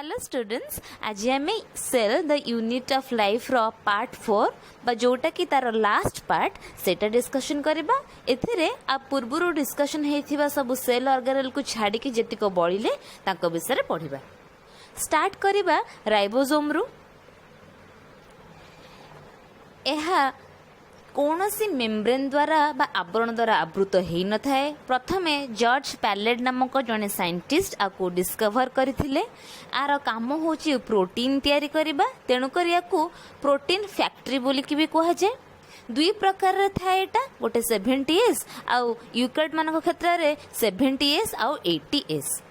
Hello students, आज आम cell the unit of life रो पार्ट 4 बा जोटा कि तार लास्ट पार्ट सेटा डिस्कशन करबा। एथिरे आ पूर्वरु डिस्कशन हेथिबा सब सेल ऑर्गेनेल को छाडी कि जेतिको बळिले ताको विषय रे पढिबा। स्टार्ट करबा राइबोसोम रु। एहा कौनसी मेम्ब्रेन द्वारा बा आवरण द्वारा आवृत हो न थाए। प्रथमे जॉर्ज पैलेट नामक जने साइंटिस्ट आको डिस्कवर करथिले। आर काम होची प्रोटीन तैयारी करबा, तेणु करिया को प्रोटीन फैक्ट्री बोली कि भी कहा जाए। दुई प्रकार रे थाए एटा, गोटे 70s आउ यूकैरियोट मानक क्षेत्र रे 70s आउ 80s।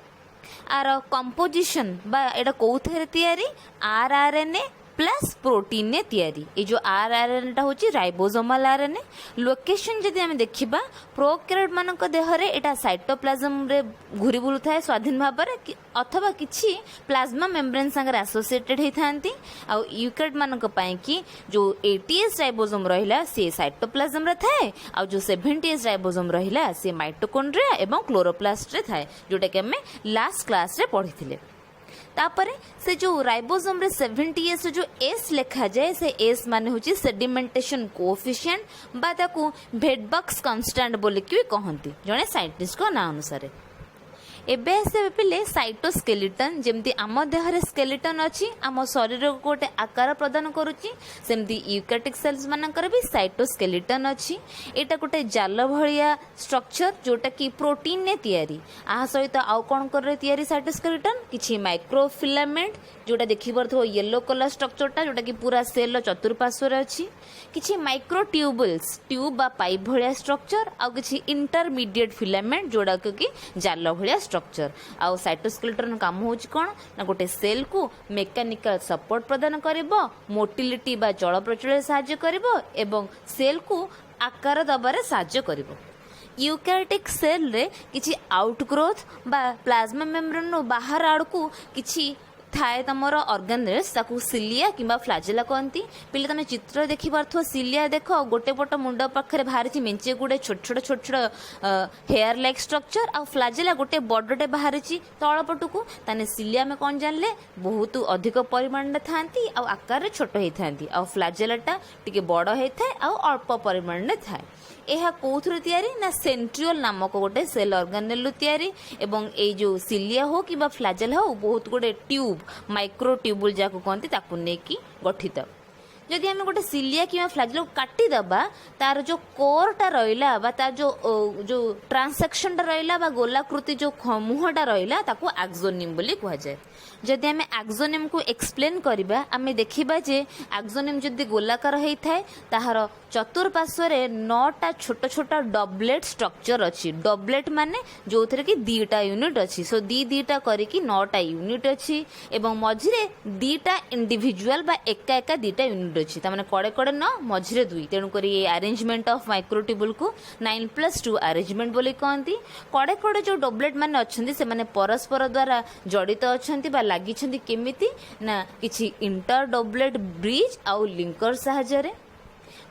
आर कंपोजिशन बा एटा कोथरे तैयारी आरआरएनए प्लस प्रोटीन ने तैयारी। ये जो आरआरएनए टा होची राइबोसोमल आरएनए। लोकेशन जदि हम देखिबा प्रोकैरियोट मानक देह रे एटा साइटोप्लाज्म रे घुरी बुलु थाए स्वाधीन भाव रे अथवा किछि प्लाज्मा मेम्ब्रेन संगे एसोसिएटेड हे थांती। आ यूकैरियोट मानक पई कि जो 80s राइबोसोम रहिला से साइटोप्लाज्म रे थाए, आ जो 70s राइबोसोम रहिला से माइटोकॉन्ड्रिया एवं क्लोरोप्लास्ट रे थाए, जोटा कि हमें लास्ट क्लास रे पढ़िथिले। तापरे से जो राइबोसोम रे 70s जो एस लिखा जाए, से एस माने होची सेडिमेंटेशन कोएफिशिएंट बा ताकू भेटबक्स कांस्टेंट बोली कि कहंती जने साइंटिस्ट को ना अनुसार। एबे से पिले साइटोस्केलेटन जेमती आम देहरे स्केलेटन अछि, आम शरीर को गोटे आकार प्रदान करूची, सेमती यूकैरियोटिक सेल्स मानकर भी साइटोस्केलेटन अछि। एटा गोटे जाल भलिया स्ट्रक्चर जोटा कि प्रोटीन ने तैयारी। आ सहित आउ कोन करे तैयारी साइटोस्केलेटन किछि माइक्रोफिलामेंट जोटा देखि परथो येलो कलर स्ट्रक्चरटा जोटा कि पूरा सेल चतुर्पार्श्व रे अछि। किछि माइक्रोट्यूबुल्स ट्यूब बा पाइप भलिया स्ट्रक्चर, आ किछि इंटरमीडिएट फिलामेंट जोटा कि जाल भलिया स्ट्रक्चर। आउ साइटोस्केलेटन काम होची कोन ना गोटे सेल को मेकानिकल सपोर्ट प्रदान करिवो, मोटिलिटी बा चल प्रचल सहाय्य करिवो एवं सेल को आकार दबारे सहाय्य करिवो। यूकैरियोटिक सेल रे किछि आउटग्रोथ बा प्लाज्मा मेम्ब्रेन नो बाहर आड़ को किछि थाए तमर ऑर्गेनेल्स ताकू सिलिया किंबा फ्लाजेला कहती। पिले तने चित्र देखि पारथो, सिलिया देख गोटे पट मुंड पाखरे बाहरी मेंचे गुडे छोट छोट हेयर लाइक स्ट्रक्चर, आ फ्लाजेला गोटे बडटे बाहरी तल पटकू। ताने सिलिया में कौन जानले बहुत अधिक परिमाण थांती आ आकार छोट होई थांती, आ फ्लाजेलाटा टिके बड़ होई थाए आ अल्प परिमाण में थाए। एहा कोथुर तैयारी ना सेंट्रियोल नामक गोटे सेल ऑर्गेनेल तैयारी। एवं ए जो सिलिया हो कि फ्लाजेला हो बहुत गोटे ट्यूब माइक्रो ट्यूबुल जाको कहती ताकू नेकी गठित। जदि आम गोटे सिलिया कि फ्लाजेला काटी दबा, तार जो कोरटा रहिला बा तार जो ट्रांसेक्शन टा रहिला बा गोलाकृति जो मुहटा रहिला ताकू एक्सोनिम बोली कहा जाए। जदि आम एक्सोनिम को एक्सप्लेन करबा, आम देखिबा जे एक्सोनिम जदि गोलाकार होई थाए ताहार चतुर्पार्श्व रे 9टा छोट छोट डबलेट स्ट्रक्चर अछि। डबलेट माने जो थरे कि 2टा यूनिट अछि, सो दीटा करी कि 9टा यूनिट अछि एवं मझिरे 2टा इंडिविजुअल बा एका एका 2टा यूनिट अछि। त माने कड़े कड़े 9 मझिरे 2, तेणु करी ये अरेंजमेंट ऑफ माइक्रोट्यूबुल को 9+2 अरेंजमेंट बोली कहंती। कड़े कड़े जो डबलेट माने अछंती से माने परस्पर द्वारा जड़ित अछंती बा लागि छंती केमिति ना किछि इंटर डबलेट ब्रिज आउ लिंकर सहायता रे।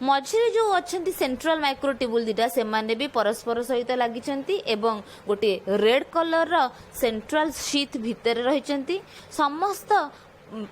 मझिरे जो अछंती सेंट्रल माइक्रोट्यूबुल दिटा से माने भी परस्पर सहित लागि छंती एवं गोटे रेड कलर रो सेंट्रल शीथ भितर रहि छंती। समस्त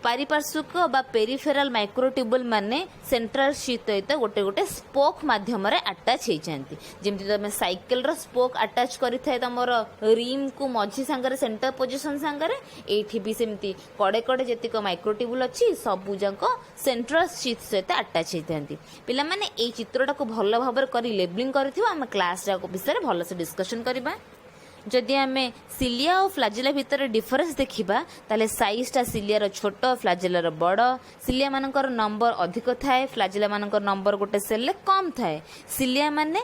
पारिपार्श्विक बा पेरिफेराल माइक्रोट्यूबुल माने सेंट्रल शीथ सहित गोटे गोटे स्पोक माध्यम रे अटैच होई छंती। जेमति तमे साइकिल रो स्पोक अटैच करि थाए तमरो रिम को मझी संगरे सेंटर पोजीशन संगरे, एठी भी सेमती कड़े कड़े जतिक माइक्रोट्यूबुल अछि सबु जाको सेंट्रल शीथ सहित अटैच होई थांती। पिला माने ए चित्रटा को भलो भाबर करी लेबलिंग करथिबा, हम क्लास जाको विषय रे भलो से डिस्कशन करबा। जदि आमे सिलिया और फ्लाजेला भितर डिफरेंस देखिबा, ताले साइजटा सिलिया छोट फ्लाजेला बड़। सिलिया मानकर नंबर अधिक थाए, फ्लाजेला मानकर नंबर गोटे सेल कम थाए। सिलिया माने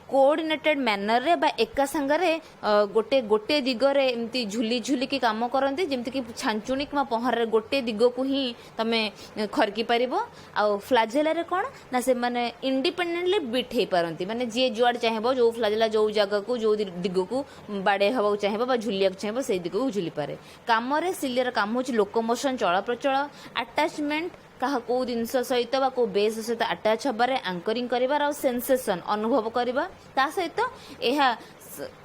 कोऑर्डिनेटेड मैनर रे बा एका संगरे गोटे गोटे दिगरे एमती झुली झुली की काम करंती, जेमती कि छांचुणी कि पहर रे गोटे दिग को ही तमे खरकी पारिबो। आ फ्लाजेला रे कोन ना से माने इंडिपेंडेंटली बिट हे पारंती, माने जे जुआड चाहेबो जो फ्लाजेला जो जगह को जो दिग को बाडे हबो चाहेबो बा झुलिया चाहेबो से दिग को झुली पारे। काम रे सिलियर काम होची लोकोमोशन चल प्रचल, अटैचमेंट कहा को जिनस सहित बा को बेस सहित अटैच हबारे, एंकरिंग करिवार आ सेंसेशन अनुभव करिवा। ता सहित एहा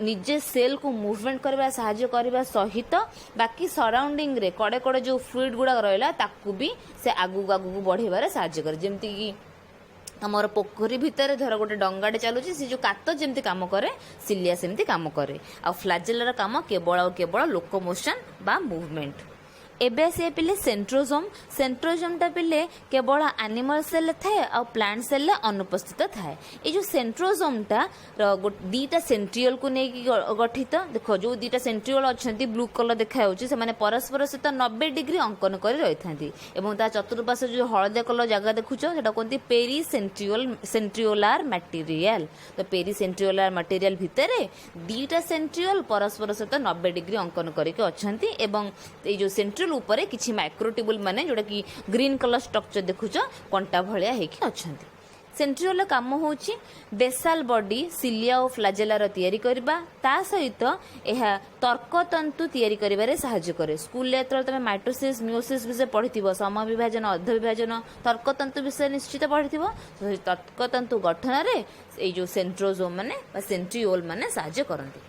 निजे सेल को मूवमेंट करबा साहाଯ୍य करबा सहित बाकी सराउंडिंग रे कड़े कड़े जो फ्लूइड गुड़ा रहा ताकू भी से आगू आगू बढ़ेबार साहाଯ୍य करे जेमती कि आमर पोखरी भितर धर गोटे डंगाटे चलुची से जो कात जमती काम करे सिलिया सेमती काम करे आ फ्लाजेलर काम केवल लोकोमोशन बा मूवमेंट। एबे से पिले सेंट्रोजोमटा पिले केवल एनिमल सेल थाए आ प्लांट सेल अनुपस्थित थाए। ये जो सेंट्रोजोमटा दीटा सेंट्रियोल को नहीं गठित देखो जो दीटा सेंट्रियोल अच्छा ब्लू कलर देखा से परस्पर सहित 90 डिग्री अंकन कर रही था चतुर्पाश जो हलदिया कलर जगह देखुच से कहते पेरी सेंट्रियोलार मटेरियल। तो पेरी सेंट्रियोलार मटेरियल भितर दीटा सेंट्रियोल परस्पर सहित 90 डिग्री अंकन करके अच्छा जो सेंट्रियोल ऊपर किछि माइक्रोट्यूबुल माने जोटा कि ग्रीन कलर स्ट्रक्चर देखुच कंटा भलिया हेकी अछंती। सेंट्रियोल काम होची बेसाल बॉडी सिलिया और फ्लाजेलार तैयारी करबा ता सहित एहा तर्कतंतु तैयारी करिबारे सहायता करे। स्कूल ले तमे माइटोसिस मियोसिस विषय पढ़िथिबो सम विभाजन अर्ध विभाजन तर्कतंतु विषय निश्चित पढ़िथिबो। तर्कतंतु गठन रे ए जो सेंट्रोजोम माने बा सेंट्रियोल माने सहायता करंती।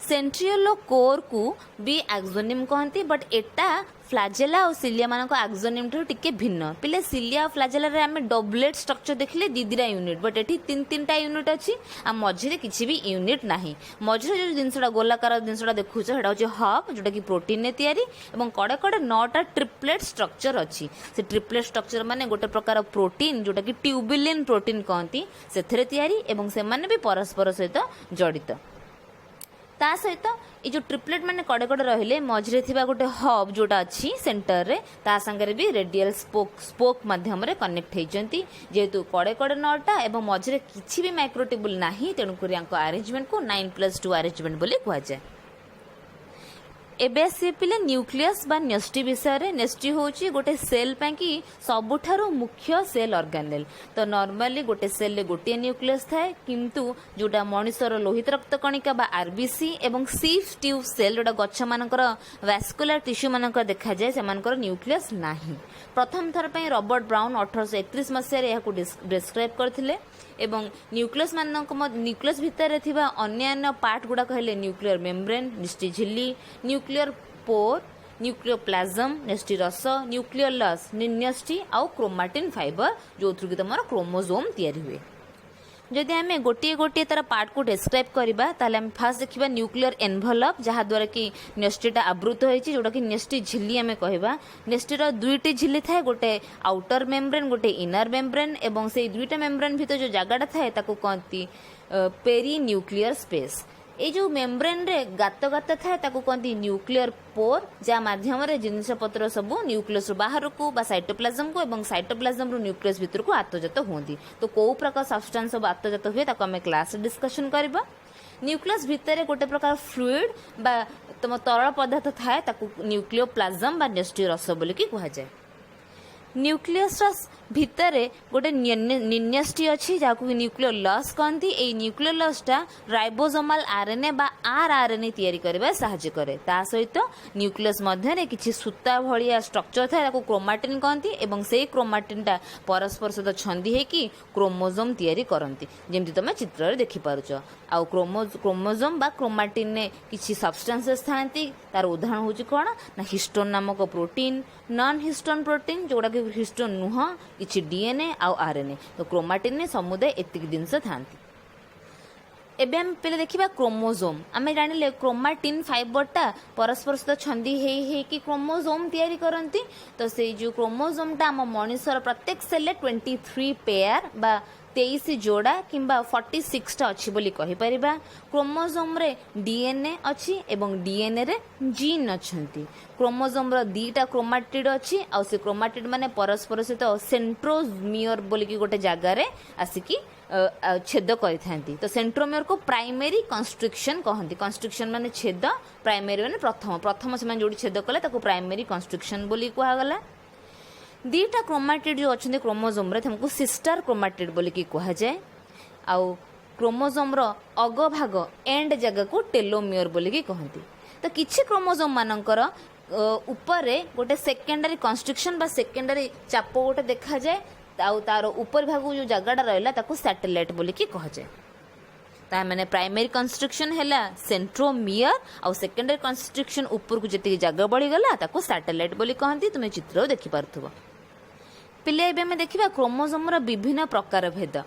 सेंट्रियोल कोर को भी एक्सोनिम कहती बट एटा फ्लाजेला और सिलिया मान एक्सोनिम ठू टिके भिन्न। पिले सिलिया और फ्लाजेला रे आमे डबलेट स्ट्रक्चर देखले दीदीरा यूनिट बट एठी तीन तीनटा यूनिट अछि आ मझिरे किछि भी यूनिट नाही। मझिरे जो जिनसडा गोलाकार जिनसडा देखुछ हेडा होचे हब जोटा कि प्रोटीन ने तयारी एवं कड़े कड़े 9टा ट्रिपलेट स्ट्रक्चर अछि। से ट्रिपलेट स्ट्रक्चर माने गोटे प्रकार प्रोटीन जोटा कि ट्यूबुलिन प्रोटीन कहती सेथरे तयारी एवं से माने भी परस्पर सहित जड़ित। ता सहित ये जो ट्रिपलेट माने कड़े कड़े रहिले मझिरे थिबा गोटे हब जोटा अच्छी सेंटर रे ता संगे भी रेडियल स्पोक माध्यम रे कनेक्ट हेजंती जेहेतु कड़े कड़े 9टा एवं मझिरे किछि भी माइक्रोट्यूबुल नाही तेणु करी आंको अरेंजमेंट को 9+2 अरेंजमेंट बोली कुआ जाय। एबे से पिले न्यूक्लियस बा न्यष्टि विषय रे न्यष्टि होची गोटे सेल पैकी सबुठारु मुख्य सेल ऑर्गेनेल। तो नॉर्मली गोटे सेल रे गोटे न्यूक्लियस थाए किंतु जोटा मनुष्यर लोहित रक्त कणिका बा आरबीसी एवं सीफ ट्यूब सेल जोटा गच्छ मानकर वैस्कुलर टिश्यू मानकर देखा जाए से मानकर न्यूक्लियस नाही। प्रथम थर पे रॉबर्ट ब्राउन 1831 मसीह रे याकू डिस्क्राइब करथिले एवं न्यूक्लियस मानक न्यूक्लियस भितर थिबा अन्य पार्ट गुडा कहले न्यूक्लियर मेम्ब्रेन निष्टि झिल्ली न्यूक्लियर पोर न्यूक्लियोप्लाज्म नेस्टी रस न्यूक्लियर लस निन्यष्टि आउ क्रोमाटिन फाइबर जो कि तुम क्रोमोजोम तैयारी हुए। जदि आम गोटे गोटे तार पार्ट को डिस्क्राइब करबा ताले हम फास्ट देखिबा न्यूक्लियर एनवलप जहाँ द्वारा कि नेस्टीटा आवृत होइछि जोटा कि नेस्टी झिल्ली आम कहबा। नेस्टीर दुईटी झिल्ली थाए गोटे आउटर मेम्ब्रेन गोटे इनर मेम्ब्रेन एवं से दुईटा मेम्ब्रेन भितर जो जगहटा थाए ताकू कहती पेरी न्यूक्लियर स्पेस। ये जो मेम्ब्रेन रे गात थाए ताकू कहती न्यूक्लियर पोर जहाँ माध्यम रे जिनिस पत्र सब न्यूक्लियस बाहर को बा साइटोप्लाज्म को एवं साइटोप्लाज्म रू न्यूक्लियस भीतर को आत्मजात होती। तो कौ प्रकार सब्सटेंस सब आत्मजात हुए ताको आम क्लास डिस्कशन करबा। न्यूक्लियस भितर गोटे प्रकार फ्लूइड बा तुम तरल पदार्थ थाए ताकू न्यूक्लियोप्लाज्म बा नेस्टी रस बोली कि कहा जाए। न्यूक्लियस भितर गोटे निन्यष्टि अच्छी जहाँ न्यूक्लियर लस कहती। ए न्यूक्लियर लसटा राइबोसोमाल आरएनए बा आरआरएनए तैयारी करबा सहायता करे। ता सहित न्यूक्लियस मध्य किछि सूता भलिया स्ट्रक्चर थाए ताको क्रोमाटिन कहती एवं से क्रोमाटिनटा परस्पर सहित छंदी हेकी क्रोमोजोम तैयारी करती जेमति तुम चित्र रे देखि पारुछ। आ क्रोमोजोम बा क्रोमाटिन ने किछि सब्सटेंसेस थांती तार उदाहरण होची कोन ना हिस्टोन नामक प्रोटीन नॉन हिस्टोन प्रोटीन जोड़ा कि हिस्टोन नुह किछि डीएनए आउ आरएनए। तो क्रोमाटिन ने समुदाय एतिक जिनस थांती। एबे हम पहले देखिबा क्रोमोजोम। आमे जानिले क्रोमाटिन फाइबरटा परस्पर सहित छंदी हे कि क्रोमोजोम तैयारी करंती। तो से जो क्रोमोजोमटा हम मनुष्यर प्रत्येक सेल 23 पेयर बा 23 जोड़ा किंबा 46 टा अच्छी बोली कहि परिबा। क्रोमोजोम रे डीएनए अच्छी एवं डीएनए रे जीन अच्छंती। क्रोमोजोम रो दीटा क्रोमाटिड अच्छी आ से क्रोमाटिड माने परस्पर सहित सेंट्रोमियर बोली कि गोटे जगह रे आसिकी छेद करिथांती। तो सेंट्रोमियर को प्राइमरी कंस्ट्रिक्शन कहंती। कंस्ट्रिक्शन माने छेद प्राइमरी माने प्रथम से माने जोडी छेद कले ताको प्राइमरी कंस्ट्रिक्शन बोली कुहा गला। दीटा क्रोमाटिड जो अच्छे क्रोमोजोम रे हमको सिस्टर क्रोमाटिड बोली कि कहा जाए। आउ क्रोमोजोम रो अग भाग एंड जगह को टेलोमियर बोली कि कहती। तो किछि क्रोमोजोम मानकर ऊपर गोटे सेकेंडरी कंस्ट्रिक्शन बा सेकेंडरी चाप गोटे देखा जाए आउ तार ऊपर भाग जो जगहटा रहा ताको सैटेलाइट बोली कि कहा जाए। ता मैंने प्राइमरी कंस्ट्रक्शन है सेंट्रोमियर आउ सेकेंडरी कंस्ट्रक्शन ऊपर को जी जगह बढ़ीगला ताको सैटेलाइट बोली कहती तुम्हें चित्र देखी पार्थुब पिले एबे देखा क्रोमोजोम विभिन्न प्रकार भेद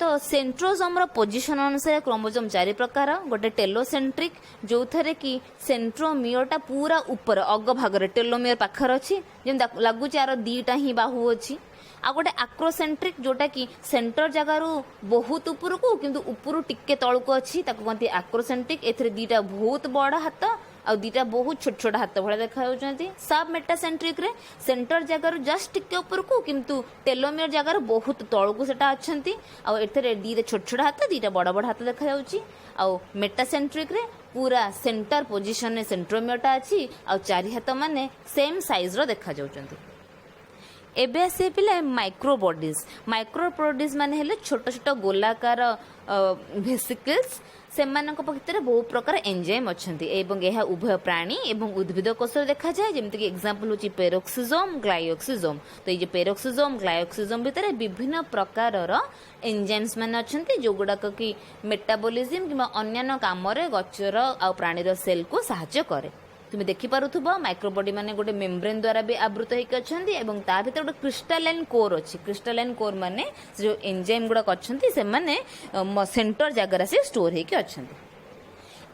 तो सेंट्रोजोम पोजिशन अनुसार क्रोमोजोम 4 प्रकार गोटे टेलोसेंट्रिक जो थे कि सेंट्रोमियरटा पूरा ऊपर अग भाग टेलोमियर पाखर अच्छी जमी लगुच यार 2टा ही बाहु अच्छी आ गोटे आक्रोसेंट्रिक जोटा कि सेंटर जगार बहुत ऊपर को किंतु ऊपर टिके तलक अच्छी कहते आक्रोसेंट्रिक ए 2टा बहुत बड़ हाथ आ 2टा बहुत छोट छोट हाथ भाई देखा सब मेटासेंट्रिक रे सेंटर जगार जस्ट टिके ऊपर को किंतु टेलोमियर जगार बहुत तलक से अच्छा एथरे 2टा छोट छोट हाथ 2टा बड़ बड़ हाथ देखा मेटासेंट्रिक रे पूरा सेंटर पोजिशन में सेंट्रोमियरटा अच्छी आ 4 हाथ माने सेम साइज रो देखा जाउछंती एबे आसे पिला माइक्रोबॉडीज माने हेले छोट छोट गोलाकार वेसिकल्स से भितर बहु प्रकार एंजाइम अच्छी एवं यह उभय प्राणी एवं उद्भिद कोष देखा जाए जमीक कि एग्जांपल होची पेरोक्सिजोम ग्लाइओक्सिजोम तो ये पेरोक्सिजोम ग्लाइओक्सिजोम भितर विभिन्न प्रकार एंजाइम्स मान अच्छी जो गुड़ाक कि मेटाबॉलिज्म कि अन्य काम गचर आ प्राणीर सेल को साहाय्य करे तुम्हें देखिपरुथुब माइक्रोबॉडी माने गोटे मेम्ब्रेन द्वारा भी आवृत होकर अच्छा ता भीतर गोटे क्रिस्टालाइन कोर अच्छी क्रिस्टालाइन कोर माने जो एंजाइम गुड़ाक अच्छे सेंटर जगह से स्टोर होकर अच्छा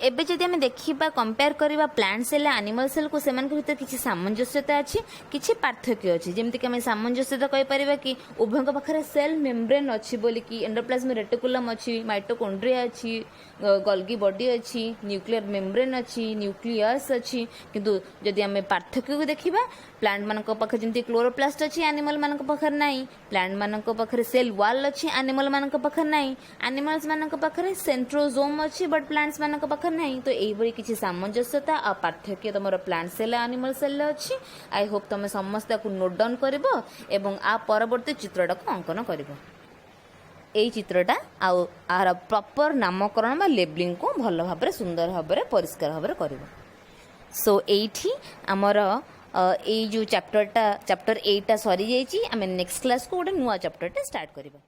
एबे जदि आमे देखिबा कंपेयर करिबा प्लांट सेल एनिमल सेल को सेमान के भीतर किछि सामंजस्यता अछि किछि पार्थक्य अछि जेमति कि आमे सामंजस्यता कहि परिबा कि उभय के पाखरे सेल मेम्ब्रेन अछि बोली कि एंडोप्लाज्म रेटिकुलम अछि माइटोकॉन्ड्रिया अछि गोल्गी बॉडी अछि न्यूक्लियर मेम्ब्रेन अछि न्यूक्लियस अछि किंतु जदि आमे पार्थक्य को देखिबा प्लांट मानक पाखरे जेमति क्लोरोप्लास्ट अछि एनिमल मानक पाखरे नाही प्लांट मानक पाखरे सेल वॉल अछि एनिमल मानक पाखरे नाही एनिमल्स मानक पाखरे सेंट्रोजोम अछि बट प्लांट्स मानक पाखरे नहीं तो यही किसी सामंजस्यता आ पार्थक्य तुम प्लांट सेल एनिमल सेल अच्छी आई होप तुम समस्त नोट डाउन कर आ परवर्ती चित्रटा को अंकन कर चित्रटा आर प्रॉपर नामकरण बा लेबलिंग को भल भाव सुंदर भाव परिष्कार भाव कर सो एठी आमर जो चैप्टर 8 सरी जाइए आम नेक्स्ट क्लास को गोटे नुआ चैप्टर स्टार्ट करबा।